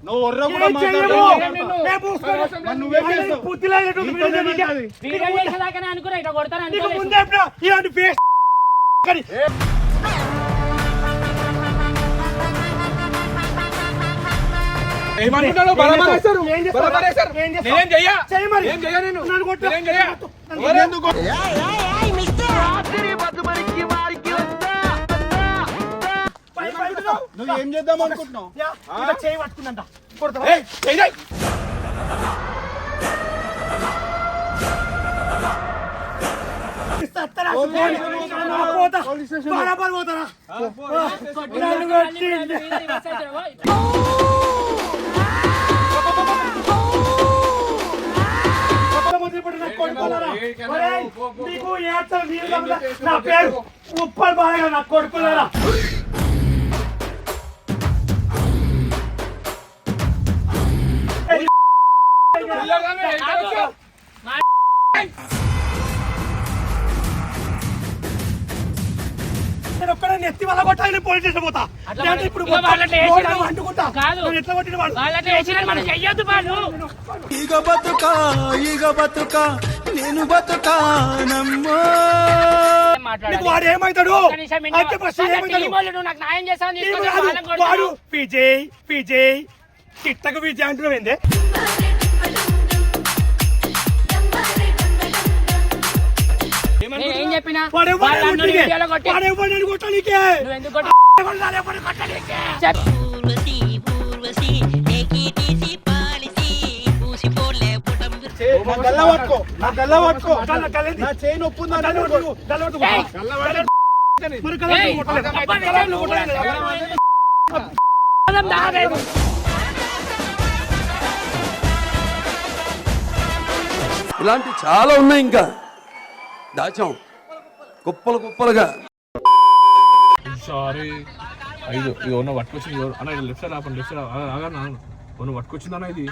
నువ్వు ఒర్ర కూడా ఏమనుకుంటాను బలమనేశారు బలమనేశారు నేనేం చెయ్యా ఏం చెయ్యా నేను నేనేం చెయ్యా ఎవరెందుకు నువ్వు ఏం చేద్దాం అనుకుంటున్నావు చేయి పట్టుకుందంట బరాబర్ పోతారా నీకు నా పేరు ఉప్పల్ బాగా నా కొడుకున్నారా నెత్తి వల్ల కొట్టాలి పోలీస్ స్టేషన్ పోతా ఇప్పుడు ఎట్లా కొట్టిన నేను బతుకా వాడు ఏమైతాడు వాడు విజయ్ విజయ్ చిట్టకు విజయ్ అంటున్నావు ఏంది ఏం చెప్పినా ఇలాంటి చాలా ఉన్నాయి ఇంకా దాచాం కుప్పలు కుప్పలుగా సారీ ఐదు ఇది ఉన్న పట్టుకొచ్చింది అన్న ఇది లెఫ్ట్ సైడ్ ఆపండి లెఫ్ట్ సైడ్ ఆగా ఉన్న పట్టుకొచ్చింది అన్న ఇది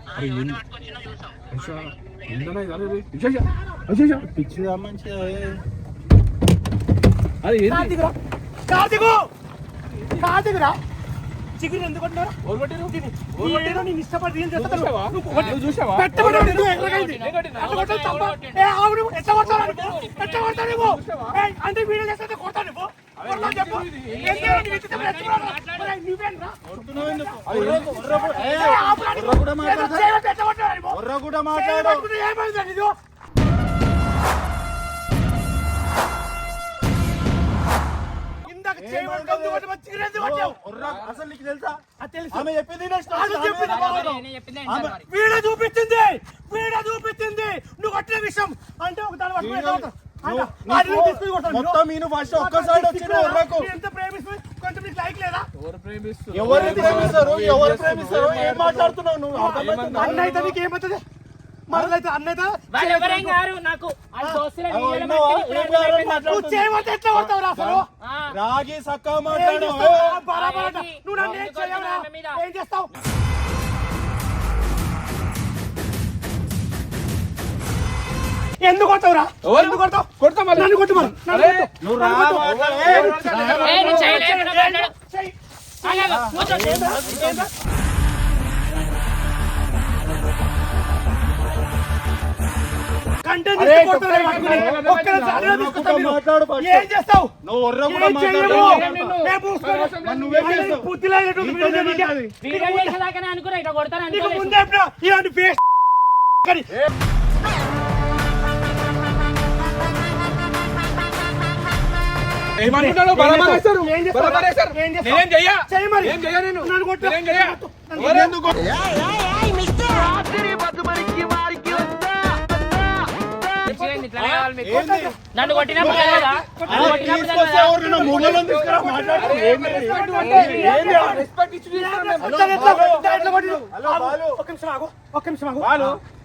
అరే ఏంటన్నా ఇది అరే పిచ్చిదా మంచిగా అది కార్తికురా చికెన్ ఎందుకు నేను ఇష్టపడి చూసావా అంటే వీడియో చేస్తే కొడతాను మాట్లాడు అసలు నీకు తెలుసా ఆమె వీడియో చూపించింది నువ్వు కొట్టిన విషయం అంటే ఒక దాని మొత్తం నేను ఫస్ట్ ఒక్క సైడ్ వచ్చిన ఎంత ప్రేమిస్తుంది కొంచెం నీకు లైక్ లేదా ఎవరు ప్రేమిస్తారు ఏం మాట్లాడుతున్నావు నువ్వు అన్న అయితే నీకు ఏమవుతుంది మొదలైతే అన్నైతే రాగి సక్క మాట్లాడు నువ్వు నన్ను ఏం చేస్తావు ఎందుకు కొడతావురా ఎందుకు కొడతావు కొడతా నన్ను కొట్టు ఏం చేస్తావు నువ్వు ఒర్ర కూడా ఏమనుకుంటాను బలమనేశారు బలమనేశారు నేనేం చెయ్యా ఏం చెయ్యా నేను నేనేం చెయ్యా ఎవరెందుకు నన్ను కొట్టిన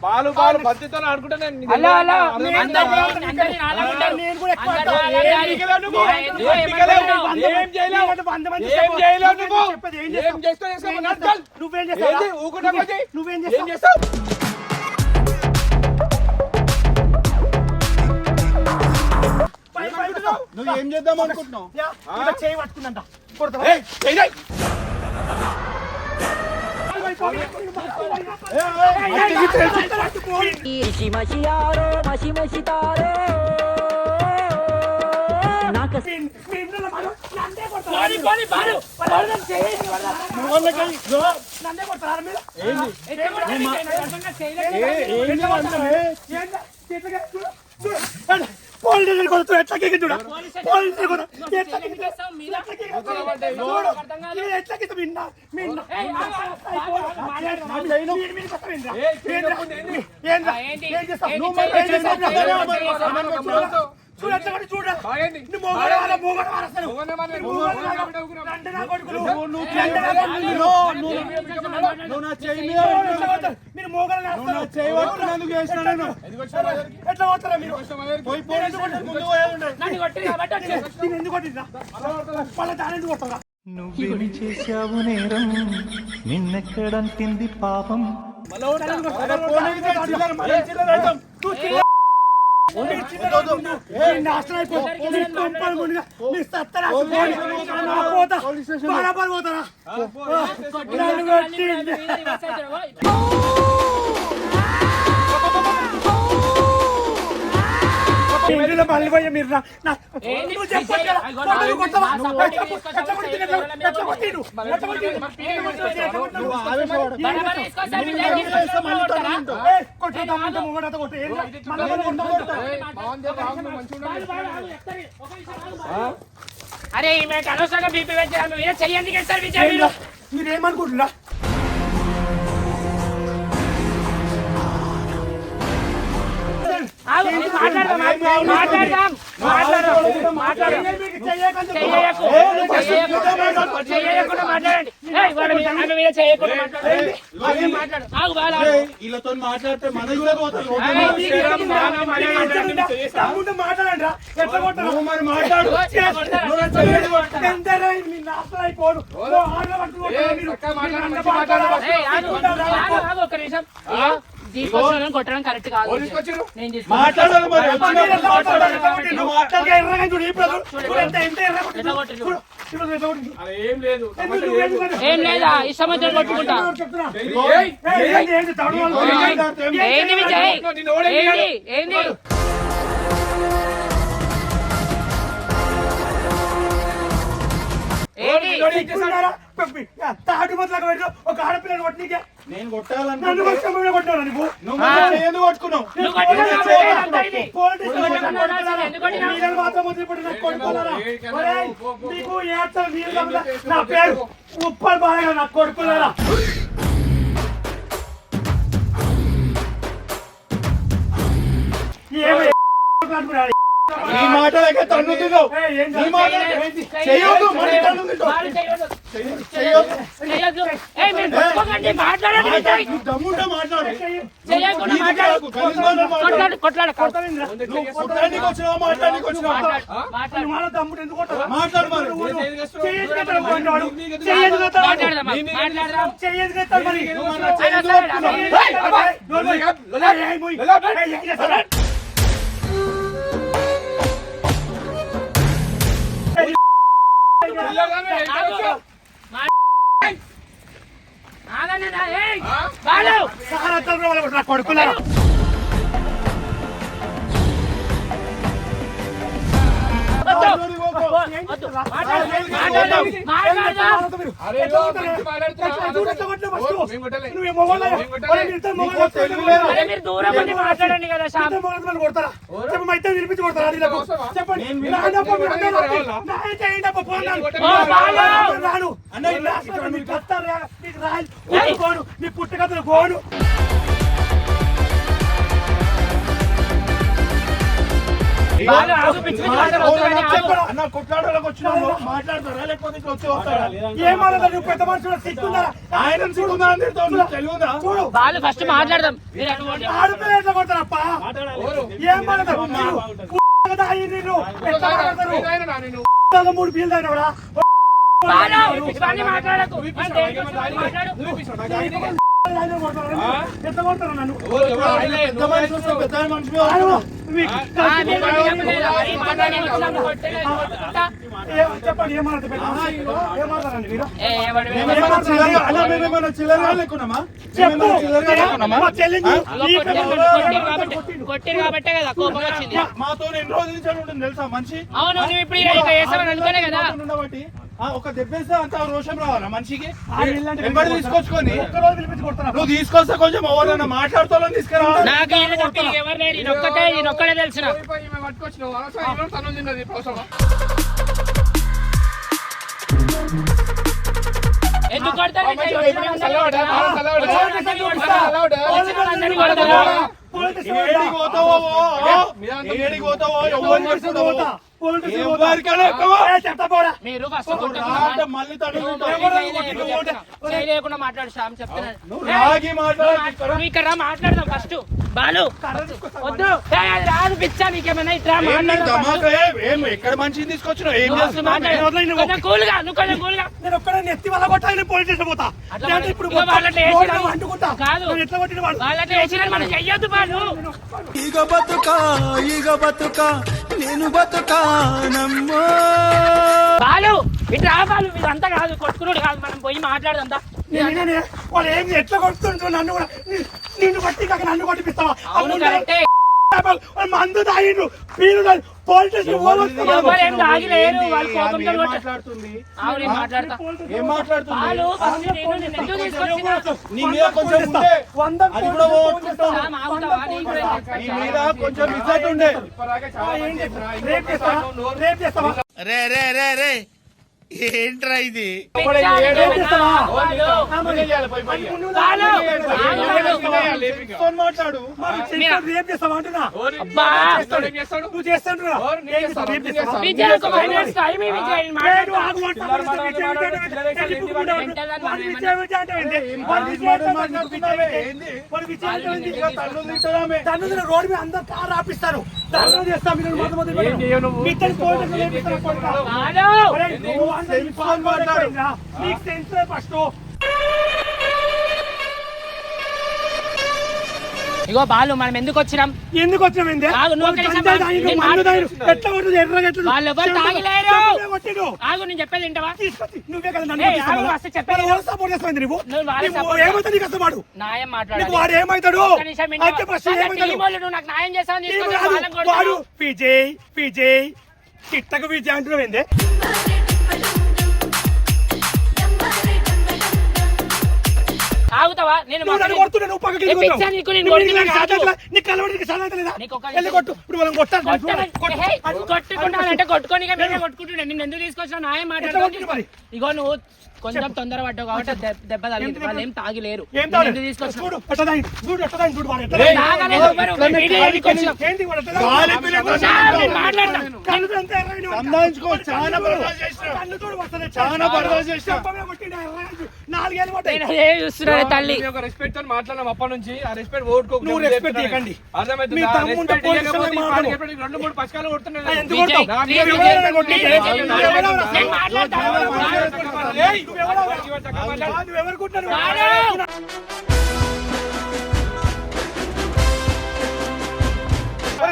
బాలు బాలు భక్తితో ఆడుకుంటా నువ్వేం చేస్తావు నువ్వు ఏం చేద్దాం అనుకుంటున్నావు చేయి పట్టుకుందంట మసి మసియారో మసి మసితారో నాకు పోలీసులు కొడుతూ ఎట్లా చూడ పోలీసులు కూడా ఎట్లా మీరు మోగలు ఎట్లా పోతారా మీరు ఎందుకు కొట్టిందా వాళ్ళ దాని ఎందుకు కొడతారా నువ్వేమి చేశావు నేరం నిన్నెక్కడంటింది పాపం మళ్ళీ పోయా మీరు చెప్పండి అరే ఈమె అనవసరంగా బీపీ పెంచారు మీరు చెయ్యండి కదా సార్ విజయ్ మీరేమనుకుంటున్నా వీళ్ళతో మాట్లాడితే మన కూడా పోతారు మాట్లాడండి ఎట్లా కొట్టారు మరి మాట్లాడు కొట్టడం కరెక్ట్ కాదు నేను మాట్లాడాలి మరి ఏం లేదా ఇష్టం వచ్చిన కొట్టుకుంటా ఏంది విజయ్ ఏంది ఏంది తాడు మొదలకు పెట్టు ఒక ఆడపిల్లని కొట్టికే నేను కొట్టాలని నన్ను కొట్టాను నువ్వు ఎందుకు కొట్టుకున్నావు నీకు నా పేరు ఉప్పల్ బాగా నాకు కొడుకున్నారా ఈ మాటలకే తన్ను తిన్నావు ఈ మాట చేయొద్దు మరి తన్ను తిన్నావు దమ్ముంటే మాట్లాడు కొట్టడానికి వచ్చినావా మాట్లాడడానికి వచ్చినావా మాట్లాడు మరి కొడుకున్నారా మాట్లాడండి కదా కొడతారా చెప్పమైతే వినిపించి కొడతారా చెప్పండి నీ పుట్టకథలు గోడు అన్న కొట్లాడలోకి వచ్చినాము మాట్లాడతారా లేకపోతే ఇట్లా వచ్చి వస్తారా ఏమన్నా నువ్వు పెద్ద మనుషులు సిగ్గుందా ఆయన సిగ్గుందా తెలుగుదా చూడు వాళ్ళు ఫస్ట్ మాట్లాడదాం ఆడపిల్ల ఎట్లా కొడతారప్ప ఏమన్నా మూడు పిల్లలు అయినా మాట్లాడకు ఎంత కొడతారు నన్ను? పెద్ద మనిషి వస్తే పెద్ద మనిషి చెప్పండి ఏమాడతారండి మీరు? మేమేమన్నా చిల్లర లేకున్నామా? చెప్పు మా చెల్లిని కొట్టిరు కాబట్టే కదా కోపం వచ్చింది. మాతో ఎన్ని రోజుల నుంచి ఉంటుంది తెలుసా మనిషి అవును నువ్వు ఇప్పుడు ఇట్లా చేస్తావని అనుకోలే కదా. ఉండబట్టి ఒక దెబ్బేస్తే అంత రోషం రావాలా మనిషికి? వెంబడి తీసుకొచ్చుకొని ఒక్కరోజు పిలిపించి కొడుతున్నా. నువ్వు తీసుకొస్తే కొంచెం ఎవరైనా మాట్లాడుతావు తీసుకురావాలి. నాకు ఈయన తప్ప ఎవరు లేరు. ఈయనొక్కడే తెలుసు నాకు. ఎందుకు కొడతారు? ఏడికి పోతావో ఎవరిని పట్టుకుంటావో? ఎవరికైనా ఎక్కువ? మీరు ఫస్ట్ అంటే మళ్ళీ చేయలేకుండా మాట్లాడు శ్యామ్ చెప్తున్నాను. నువ్వు రాగి మాట్లాడు. నువ్వు ఇక్కడ రా మాట్లాడదాం ఫస్ట్. బాలు వద్దు అది రాదు పిచ్చా నీకేమైనా ఇట్లా ఎక్కడ మనిషిని తీసుకొచ్చినావు? ఏం చేస్తున్నావు? కొంచెం కూల్గా నువ్వు కొంచెం కూల్గా నేను ఒక్కడ నెత్తి వల్ల కొట్టాలి పోలీస్ స్టేషన్ పోతా. లేదంటే ఇప్పుడు అంటుకుంటా. కాదు నేను ఎట్లా కొట్టిన వాడు? వాళ్ళకి వేసిన మనం చెయ్యొద్దు బాలు. ఈగ బతుక నేను బతుకానమ్మో. బాలు ఇటు రా బాలు. ఇదంతా కాదు కొట్టుకున్నాడు కాదు. మనం పోయి మాట్లాడదంతా. వాళ్ళు ఏం ఎట్లా కొడుతుండ్రు నన్ను కూడా నిన్ను కొట్టి కాక నన్ను కొట్టిపిస్తావా? అవును కరెక్టే. మందు తాగిండ్రు మీరు పోలీస్ ఎవరేం తాగిలేరు. వాళ్ళు కోపంతో మాట్లాడుతుంది? అవును మాట్లాడతా. ఏం మాట్లాడుతుంది? బాలు ఫస్ట్ నేను ఎందుకు తీసుకొచ్చినా? నీ మీద కొంచెం ఉండే అది కూడా పోగొట్టుకుంటావు. శ్యామ్ ఆగుతావా? నీకు కూడా నీ మీద కొంచెం ఇజ్జత్ ఉండే. రేప్ చేస్తావా? ఏంట్రా ఇది? మాట్లాడు. రేప్ చేస్తావా అంటున్నా? అబ్బా నువ్వు చేస్తాను విజయ్కు మైనస్ టైం విజయ్ రోడ్ మీద అందరు కార్ ఆపిస్తారు. ఫస్ట్ ఇగో బాలు మనం ఎందుకు వచ్చినాం? ఎందుకు వచ్చినాం? ఆగు, నువ్వు ఒక్క నిమిషం ఆగు. నేను మాట్లాడతా. వాళ్ళు ఎవరు తాగలేరు. ఆగు నేను చెప్పేది వింటావా? నువ్వే కదా ఏయ్, ఆగు, ఫస్ట్ చెప్పేది విను. సపోర్ట్ చేస్తావు నువ్వు. నువ్వు వాళ్ళకి support ఏమవుతాడు నీకు అసలు వాడు? న్యాయం నీకు మాట్లాడాలి. వాడు ఏమవుతాడు? ఒక్క నిమిషం విను. అయితే ఫస్ట్ సరే, ఏమవుతాడు? టీం వాళ్ళు నువ్వు నాకు న్యాయం చేస్తావని తీసుకొని ఏమో వాళ్ళని కాదు. వాడు కొడుతున్నావు. విజయ్ చిట్టకు విజయ్ అంటున్నావు ఏంది? ఆగుతావా? నేను నువ్వు నన్ను కొడుతున్నావు, నువ్వు పక్కకి ఏ వెళ్ళిపోతావు. పిచ్చా నీకు నేను నువ్వు కొడుతున్నా నీకు కాదు. సాధ్యతలా? నీకు కలవడానికి సాధ్యతలేదా? నీకు ఒక వెళ్ళి కొట్టు. ఇప్పుడు వాళ్ళని కొట్టాలి. కొట్టుకుంటానంటే కొట్టుకోనికే మేమే కొట్టుకుంటుండే. నిన్ను ఎందుకు తీసుకొచ్చినా న్యాయం ఎట్లా కొట్టిండు మాట్లాడుతూ. మరి? ఇగో నువ్వు కొంచెం తొందర పడ్డావు కాబట్టి దెబ్బ తగిలింది. వాళ్ళు ఏం తాగిలేరు. ఏం నిన్ను తాగలేదు? ఎందుకు తీసుకొచ్చినా? చూడు ఎట్లా తాగిండు. చూడు ఎట్లా తాగిండు. చూడు వాడు ఎట్లా తాగలేదు తాగిండు. ఎవరు? మేము వీడియో ఎందుకు వచ్చినాం? ఏంటి వాడు ఎట్లా గాలి తాగిండు? పిల్లలు శ్యామ్, నేను మాట్లాడతా. కళ్ళు ఎంత ఎర్రగా ఉంది. సంధానించుకో. చాలా బర్దాష్ చేసినావు. కళ్ళు చూడు వస్తలే. చాలా బర్దాష్ చేసినావు. చెంప కొట్టిండు, ఎర్రగా. నాలుగేళ్ళు కొట్టాయి. నేను అదే చూస్తున్నానే తల్లి. రెస్పెక్ట్ తో మాట్లాడడం అప్పటి నుంచి ఆ రెస్పెక్ట్ ఓటుకోకు. నువ్వు రెస్పెక్ట్ ఇవ్వకండి. మీ తమ్ముంటే పోలీసులు మాట్లాడు. 2-3 పచ్చకాలు కొడుతున్నాయి. ఎందుకు విజయ్, కొడతావు? ప్లీజ్ నువ్వు విజయ్, ఎవరైనా కొట్టి- నేను నువ్వు ఎవరైనా నేను మాట్లాడతా. ఏయ్, నువ్వు ఎవరు కొట్టారు?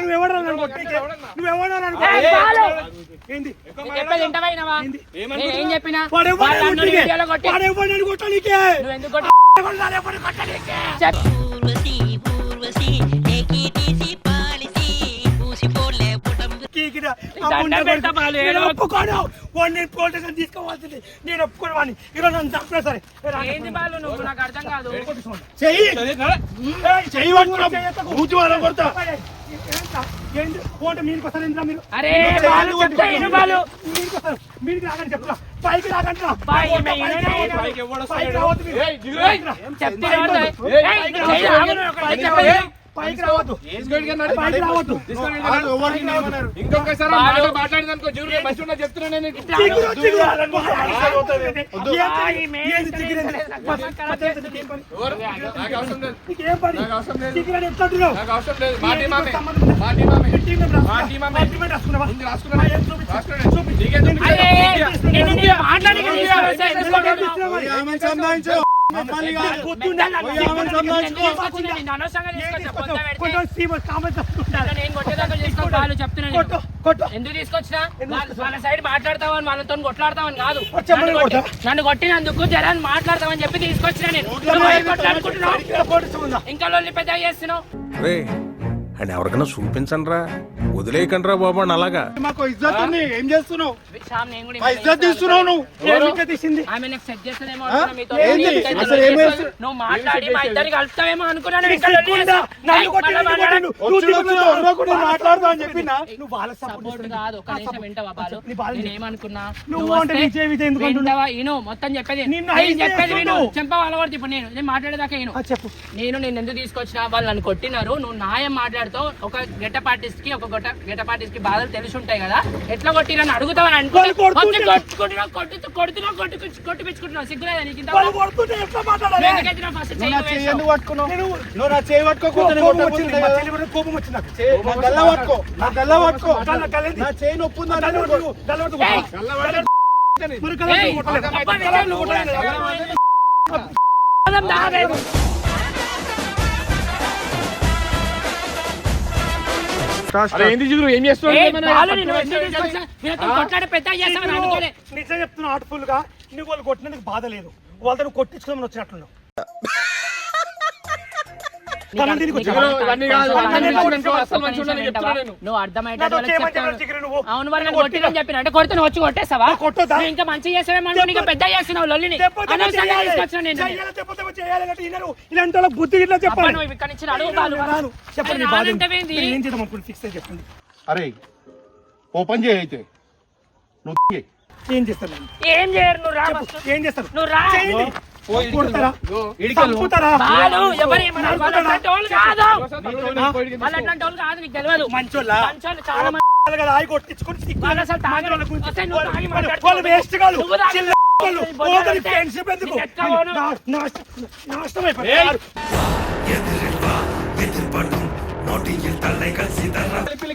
నువ్వెవడరా నన్ను కొట్టేకి? నువ్వెవడరా నన్ను ఏయ్, కొట్టేకి? బాలు. ఏంది? నేను చెప్పేది వింటావా వినవా? నేను ఏం చెప్పినా? వాడెవడు వాళ్ళు నన్ను అందరూ కొట్టేకి? వీడియోలో కొట్టి వాడెవడు నన్ను కొట్టనీకి? నువ్వు ఎందుకు కొట్టి ఎవడు నన్ను ఎప్పుడు కొట్టనీకి? చెప్పు. కీకిన ఆ దండం ముండ పెడతా కొడుకు. బాలు, నేను ఏడవకు. ఒప్పుకోను. వాడిని నేను పోలీస్ స్టేషన్ తీసుకోవాల్సింది. నేను ఒప్పుకోను వాడిని. ఈరోజు నన్ను చంపినా సరే. ఏంది బాలు నువ్వు? నాకు అర్థం కాదు. చెయ్యి. చెయ్యి పట్టుకున్నా. ఊచి వాళ్ళని కొడతా. ఏంటి? పోండి, మీరికి వస్తారు ఏంట్రా మీరు? అరే బాలు చెప్తా విను బాలు. మీరికి వస్తారు. మీరికి రాకండి చెప్తున్నా. పైకి రాకండి రా. బాయ్, ఈమె ఈయననే ఈయన. పైకి రావద్దు మీరు. చెప్తే ఏమవుతుంది? ఏయ్, చెయ్యి ఆగు, ఒక నిమిషం చెప్పేది. పైకి రావద్దు. పైకి రావద్దు. ఇంకొకసారి మాట్లాడినందుకో జూరు మంచి ఉన్నా చెప్తున్నా నేను. చిగురు, చిగురు. ఈమె ఏంది చిగురు? నాకు అవసరం లేదు. నీకేం పని? నాకు అవసరం లేదు. చిగురు అని ఎట్లా అంటున్నావు? నాకు అవసరం లేదు. మా టీం ఆమె. సంబంధం ఉందా? మా టీం ఆమె. టీం మెంబర్ మా టీం ఆమె. మా టీం మెంబర్ రాసుకున్నావా? ముందు రాసుకున్నా. రాసుకున్నా. నీకేం అరే నేను మాట్లాడి ఆమె సంధానించు. మమ్మల్ని కాదు. బుద్ధి ఉండాలి నాకు. పోయామని సంపాదించుకో. నిన్ను అనవసరంగా తీసుకొచ్చా, పొద్దు పెడితే. కొంచెం సీమ- కామెంట్ వస్తుండాలి. నేను కొట్టేదాకా చేసుకో, వాళ్ళు చెప్తున్నాను కొట్టు, నేను. కొట్టు. ఎందుకు తీసుకొచ్చినా వాళ్ళ సైడ్ మాట్లాడతామని వాళ్ళతో కొట్లాడతామని కాదు. చెప్పండి, కొడతా. నన్ను కొట్టినందుకు జనాన్ని మాట్లాడతామని చెప్పి తీసుకొచ్చినా నేను. నువ్వు ఏం కొట్లాడుకుంటున్నావు? ఇక్కడ పోటీ ఉందా? ఇంకా లొల్లి పెద్దగా చేస్తున్నావు. రే అని ఎవరికైనా చూపించండి రా, వదిలేయకండి రా బాబు అని అలాగా. మాకు ఇజ్జత్ ఉంది, ఏం చేస్తున్నావు? శ్యామ్, నేను కూడా మా ఇజ్జత్ తీస్తున్నావు నువ్వు. ఏం ఇంకా తీసింది? ఆమె నాకు సెట్ చేస్తుందేమో అనుకున్నా మీతో. ఏంది? నీకు అసలు ఏం చేస్తున్నావు? నువ్వు మాట్లాడి మా ఇద్దరికి కలుపుతావేమో అనుకున్నాను. ఇక్కడ లొల్లి సిగ్గుందా? చేస్తావు. నన్ను కొట్టి, మళ్ళా నన్ను మాట్లాడు. కొట్టి, నువ్వు వచ్చి ఎవరో మాట్లాడతా అని చెప్పినా నువ్వు వాళ్ళ సపోర్ట్ కాదు, ఒక నిమిషం వింటావా బాలు? నీ బాలు నేను ఏమనుకున్నా, నువ్వు అంటే విజయ్ విజయ్ ఎందుకు అంటున్నావు? వింటావా? ఈను మొత్తం చెప్పేది నిన్ను నేను ఐదు చెప్పేది విను. చేస్తున్నావు. చెంప వాళ్ళ ఇప్పుడు నేను మాట్లాడేదాకా ఈను. చెప్పు. నేను ఎందుకు తీసుకొచ్చినా, వాళ్ళు నన్ను కొట్టినారు, నువ్వు న్యాయం మాట్లాడుతూ ఒక గెట్ట పార్టీస్ కి బాధలు తెలిసి ఉంటాయి కదా, ఎట్లా కొట్టిరని అడుగుతావని వాళ్ళు కొడుతుంటే- కొట్టిపించుకుంటున్నావు. సిగ్గులేదా నీకు? ఇంత వాళ్ళు కొడుతుంటే ఎట్లా మాట్లాడాలి? ఫస్ట్ నువ్వు నా చెయ్యి ఎందుకు పట్టుకున్నావు? నువ్వు నా చెయ్యి పట్టుకోకపోతే నేను కోపం కొట్టకపోతుండే వచ్చింది, మా కదా. చెల్లి మీద కోపం వచ్చింది నాకు. నా గల్ల పట్టుకో, నా గల్ల పట్టుకో. గల్లేంది? నా చెయ్యి నొప్పి ఉందా? గల్ల పట్టుకో, గల్ల పట్టుకో. ఏయ్! మరి గల్ల పట్టుకో, కొట్టలేదు. అబ్బా, నిజం నువ్వు కూడా. దాగలేదు. ఏంది చూడు ఏం చేస్తున్నావు? ఏయ్, ఏమన్నా బాలు, నిన్ను ఎందుకు తీసుకొచ్చినా? వీళ్ళతో కొట్లాడి పెద్ద చేస్తామని అనుకోలే. నిజం చెప్తున్నా, హార్ట్ఫుల్ గా నీకు వాళ్ళు కొట్టినందుకు బాధ లేదు, వాళ్ళతో నువ్వు కొట్టించుకోమని వచ్చినట్లున్నావు. తన దీనికి వచ్చావా? ఇవన్నీ కాదు, అన్నీ మంచిగా అసలు మంచిగా ఉండని చెప్తున్నా నేను. నువ్వు అర్థమయ్యేటట్టు నాతో వాళ్ళకి చేయమని చెప్తాను. చెప్పిన చికెన్ నువ్వు. అవును, మరి నన్ను కొట్టిరని చెప్పిన అంటే కొడితే నువ్వు వచ్చి కొట్టేస్తావా? కొట్టొద్దా? నువ్వు ఇంకా మంచిగా చేస్తావేమో నీకు పెద్ద చేస్తున్నావు లొల్లిని. దెబ్బతో అనవసరంగా చేయాలి. తీసుకొచ్చినా నేను. చెయ్యాలి, దెబ్బతో చేయాలి అంటే వినరు. ఇలాంటి వాళ్ళ బుద్ధి ఇట్లా అబ్బా, చెప్పాలి. నువ్వు ఇక్కడ నుంచి అడుగు బాలు. రాను. చెప్పండి, మీ అరే, బాధ ఏంటి? రానంటావేంది? మీరు ఏం చేద్దాం అనుకుంటే ఫిక్స్ అయ్యి చెప్పండి. అరే ఓపెన్ చేయి అయితే నువ్వు చెయ్యి. ఏం చేస్తారు మీరు? ఏం చేయరు, నువ్వు రా చెప్పు, ఫస్ట్. ఏం చేస్తారు? నువ్వు రా. చేయండి. కొడతారా? చంపుతారా? బాలు, ఎవరు ఏమన్నారు? వాళ్ళు నరుకుతారా? అట్లాంటి వాళ్ళు కాదు. వాళ్ళు అట్లాంటి వాళ్ళు కాదు, నీకు తెలియదు. మంచోళ్ళా? మంచోళ్ళు చాలా మంది. కదా, ఆయి కొట్టించుకొని సిగ్గు. వాళ్ళు అసలు తాగరు. వాళ్ళ గురించి. అసలు నువ్వు తాగి మాట్లాడుతున్నావు. వాళ్ళు వేస్ట్ కాదు. నువ్వు తాగి చిల్ల వాళ్ళు. బొంద ఓదరి పెడితే ఫ్రెండ్షిప్ ఎందుకు? నీకు ఎట్లా పోను? నాశనం అయిపోయారు.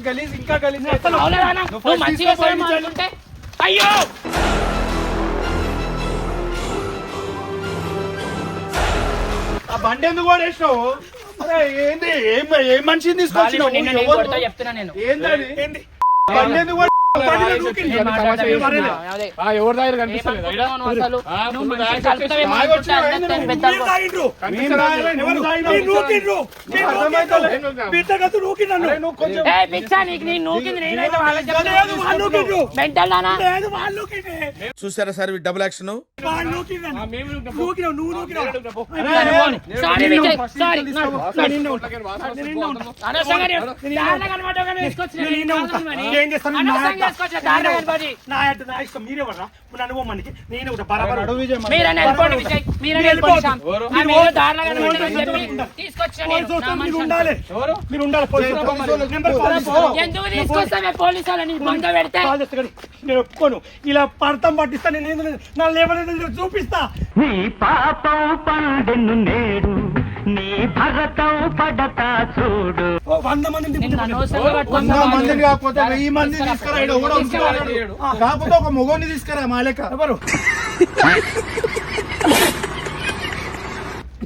గలీజ్ ఇంకా గలీజ్ అవునా నాన్న? నువ్వు మంచిగా చేస్తావేమో అనుకుంటే అయ్యో ఆ బండి ఎందుకు పడేసినావు? అరే ఏంది? ఏం మనిషిని తీసుకొచ్చినావు? నిన్ను నేను ఎవరు? కొడతా చెప్తున్నా నేను. ఏంది? ఏంది? బండి ఎందుకు పడేసినావు? బండిలో దూకింది. నేను మాట్లాడతా. అదే. ఎవరి దగ్గర కనిపిస్తలేదు ఏమనుకుంటున్నావు నువ్వు అసలు? నువ్వు మంచిగా కలుపుతావేమో అనుకుంటే అందరితో పెద్ద మీరు తాగిండ్రు. మేము తాగలేదు, ఎవరు తాగినావు? మీరు నూకిండ్రు. మీరు అర్థమైతలేదు. నూకిండ్రు. బిడ్డగత్తు నూకిండు నన్ను. అరే నువ్వు కొంచెం ఏ పిచ్చా, నీకు నేను నూకింది నేనైతే వాళ్ళకి లేదు, వాళ్ళు నూకిండ్రు. మెంటల్ నానా? లేదు, వాళ్ళు నూకిండ్రు. చూసారా సార్ డబుల్ యాక్షన్. వాళ్ళు నూకిండ్రు నన్ను. నూకినావు, నువ్వు నూకినావు. Sorry Vijay, sorry. అనవసరంగా నేను ఏం చేస్తాను? నా ఇష్టం, మీరెవరా? నన్ను పోమనికి నేను కూడా బరాబర్ అడుగు విజయ్ మరి. మీరని వెళ్ళిపోండి విజయ్, మీరని వెళ్ళిపోండి శ్యామ్. ఆమె ఏదో దారుణంగా కనబడిందని చెప్పి తీసుకొచ్చాను నేను. నా మీరు మనిషి ఉండాలి. మీరు ఉండాలి. పోలీసు నెంబర్ కాల్ చేస్తాను. ఎందుకు తీసుకొస్తామే పోలీసు వాళ్ళని బంద పెడితే? కాల్ చేస్తా కానీ నేను ఒప్పుకోను. ఇలా పడతాం పట్టిస్తా, నేను ఏందో నా లేవలేదు చూపిస్తా. నీ పాపం పండెను నేడు నీ భరతం పడతా చూడు 100 మందిని నిన్ను దింపుతా. అనవసరంగా పట్టుకొని 100 మందిని కాకపోతే 1000 మందిని తీసుకురా. ఈడ ఎవడో వస్తున్నాడు. కాకపోతే ఒక మొగోని తీసుకురా మా లెక్క. ఎవరు?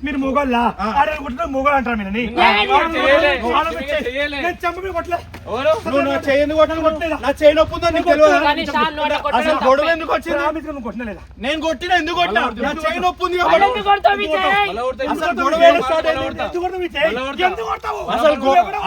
మీరు మొగోళ్ళా? ఆడ కొట్టిన మొగోళ్ళు అంటారు మీరు. నేను చంపి కొట్టలే. నువ్వు నా చెయ్యి ఎందుకు కొట్టినావు? నా చెయ్యి నొప్పి ఉందని నీకు తెలియదా? కానీ షాన్ నోట కొట్టడం అసలు గొడవ ఎందుకు వచ్చింది? నువ్వు కొట్టలేదా? నేను కొట్టినా ఎందుకు కొట్టినా? నా చెయ్యి నొప్పి ఉంది వాళ్ళు కాబట్టి. ఎందుకు కొడతావు విజయ్? అసలు గొడవ ఎందుకు స్టార్ట్ అయింది? ఎందుకు కొడతావు విజయ్? ఎందుకు కొడతావు? అసలు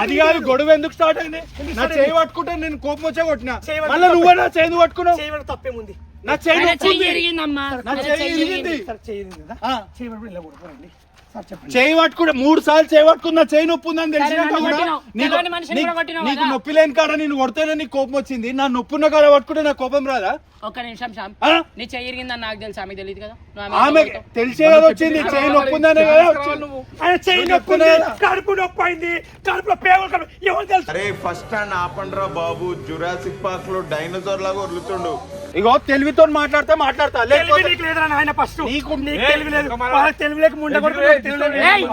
అది కాదు, గొడవ ఎందుకు స్టార్ట్ అయింది? నా చెయ్యి పట్టుకుంటే నేను కోపం వచ్చే కొట్టినా. మళ్ళీ నువ్వే నా చెయ్యి పట్టుకున్నావు. చేయడం తప్పేముంది? నా చెయ్యి ఆయన నొప్పి చెయ్యి ఉంది. ఎరిగిందమ్మా. నా ఆయన చెయ్యి చెయ్యి ఇరిగింది. సార్ చేయలేదు కదా? చేయబడి ఇలా కొడుకోరండి సార్, చెప్పండి. చెయ్యి పట్టుకుంటే 3 సార్లు చెయ్యి పట్టుకున్నా చెయ్యి నొప్పి ఉందని తెలిసినాక నన్ను కూడా కొట్టినావు. తెలియని మనిషిని కూడా కొట్టినావు నీకు కదా? నొప్పి లేని కాడ నేను కొడితేనే నీకు కోపం వచ్చింది. నా నొప్పి ఉన్న కాడ పట్టుకుంటే నాకు కోపం రాదా? ఒక్క నిమిషం శ్యామ్, ఆ? నీ చెయ్యి ఇరిగిందని నాకు తెలుసు, ఆమె తెలియదు కదా? నువ్వు ఆమె ఆమె కొడతావు. తెలిసే కదా వచ్చింది. చెయ్యి నొప్పి ఉందనే కదా వచ్చింది. ఆయన చెయ్యి నొప్పి ఉంది, కడుపు నొప్పి అయింది, కడుపులో పేగులు ఎవరు తెలుసు? అరే ఫస్ట్ స్టాండ్ ఆపండ్రా బాబు, జురాసిక్ పార్క్ లో డైనోసార్ లాగా వదులుతుండు. ఇగో తెలివితో మాట్లాడతా మాట్లాడతా తెలివి లేకపోతే నీకు లేదురా నాయన ఫస్ట్ నీకు- నీకు తెలివి లేదు వాళ్ళకి తెలివి లేక ముండ కొడుకు తెలివి లేదు. ఏయ్,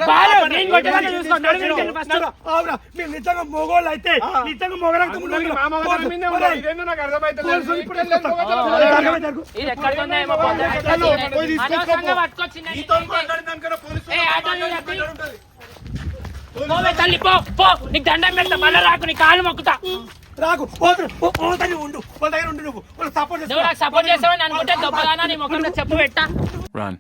బాలు, నేను కొట్టేదాకా చూసుకో, నడు వెనక్కి first. అవురా మీరు నిజంగా మొగోళ్ళు అయితే నిజంగా మొగరాంత ముందు ఇది ఎక్కడికి ఉందో ఏమో పొద్దున ఎట్లా చేయలేదు. అనవసరంగా పట్టుకొచ్చింది నీతో మాట్లాడినాకనే పోలీసు ఏ, ఆటో పోవే తల్లి, పో పో, నీకు దండం పెడతా, మళ్ళీ రాకు, నీ కాలు మొక్కుతా. రాకు ఉండు వాళ్ళ దగ్గర ఉండు నువ్వు వాళ్ళు సపోర్ట్ నువ్వు నాకు సపోర్ట్ చేస్తావని అనుకుంటే దొబ్బగానా నీ ముఖంలో చెప్పు పెట్టా. Run.